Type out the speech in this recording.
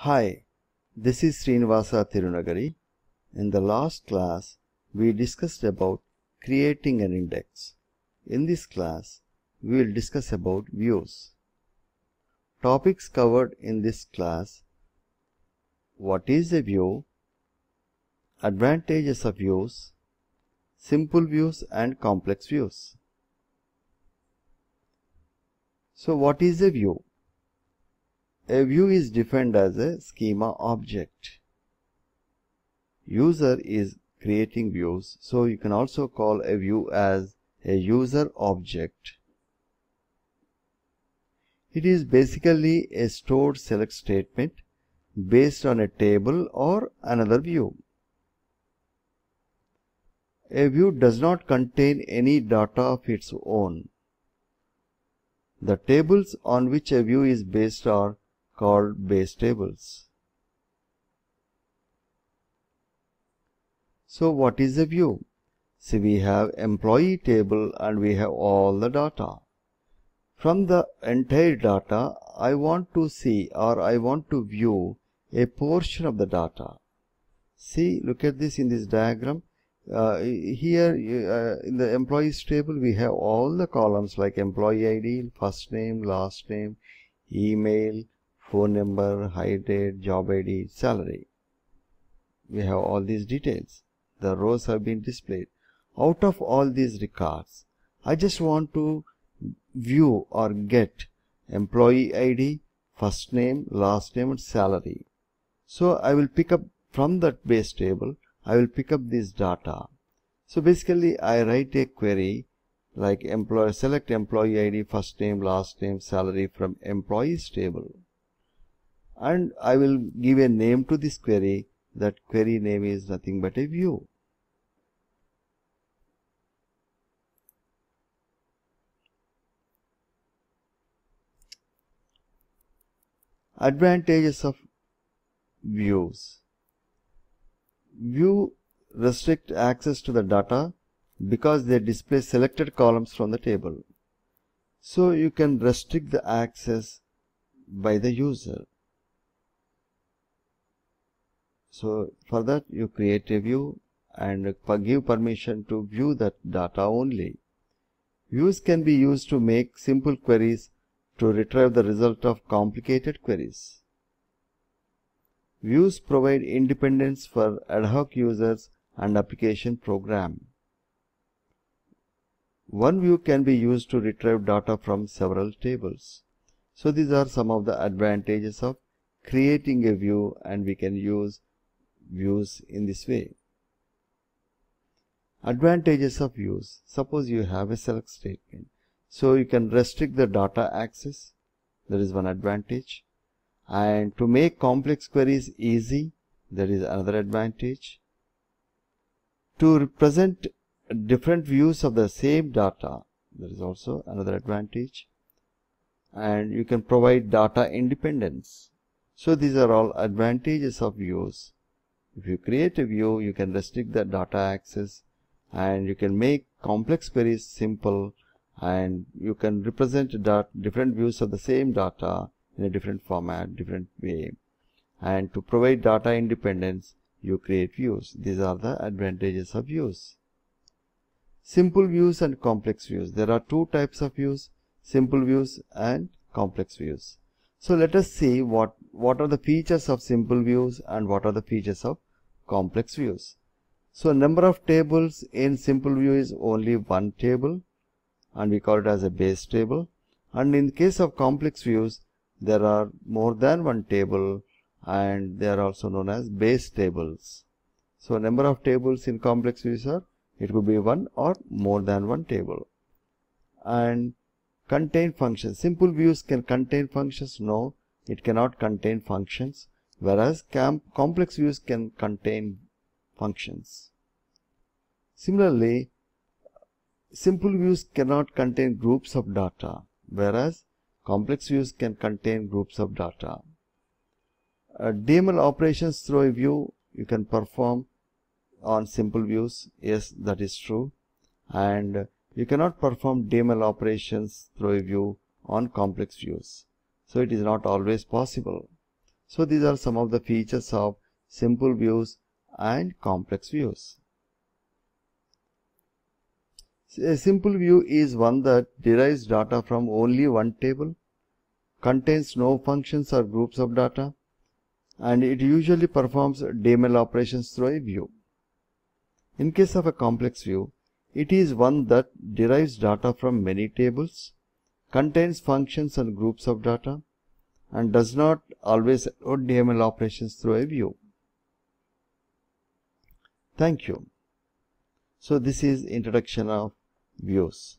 Hi, this is Srinivasa Tirunagari. In the last class, we discussed about creating an index. In this class, we will discuss about views. Topics covered in this class: what is a view, advantages of views, simple views and complex views. So what is a view? A view is defined as a schema object. User is creating views, so you can also call a view as a user object. It is basically a stored select statement based on a table or another view. A view does not contain any data of its own. The tables on which a view is based are called base tables. So what is a view? See, we have employee table and we have all the data. From the entire data, I want to see or I want to view a portion of the data. See, look at this in this diagram. Here in the employees table, we have all the columns like employee ID, first name, last name, email, phone number, hire date, job ID, salary. We have all these details. The rows have been displayed. Out of all these records, I just want to view or get employee ID, first name, last name and salary. So I will pick up from that base table, I will pick up this data. So basically I write a query like select employee ID, first name, last name, salary from employees table. And I will give a name to this query. That query name is nothing but a view. Advantages of views. View restrict access to the data because they display selected columns from the table. So you can restrict the access by the user. So for that you create a view and give permission to view that data only. Views can be used to make simple queries to retrieve the result of complicated queries. Views provide independence for ad hoc users and application program. One view can be used to retrieve data from several tables. So these are some of the advantages of creating a view, and we can use views in this way. Advantages of views. Suppose you have a select statement. So you can restrict the data access. That is one advantage. And to make complex queries easy, that is another advantage. To represent different views of the same data, that is also another advantage. And you can provide data independence. So these are all advantages of views. If you create a view, you can restrict the data access and you can make complex queries simple, and you can represent different views of the same data in a different format, different way. And to provide data independence, you create views. These are the advantages of views. Simple views and complex views. There are two types of views, simple views and complex views. So let us see what are the features of simple views and what are the features of complex views. So number of tables in simple view is only one table, and we call it as a base table. And in the case of complex views, there are more than one table, and they are also known as base tables. So number of tables in complex views are, it could be one or more than one table. And contain functions. Simple views can contain functions. No, it cannot contain functions, whereas complex views can contain functions. Similarly, simple views cannot contain groups of data, whereas complex views can contain groups of data. DML operations through a view you can perform on simple views. Yes, that is true. And you cannot perform DML operations through a view on complex views. So it is not always possible. So these are some of the features of simple views and complex views. A simple view is one that derives data from only one table, contains no functions or groups of data, and it usually performs DML operations through a view. In case of a complex view, it is one that derives data from many tables, contains functions and groups of data, and does not always load DML operations through a view. Thank you. So this is introduction of views.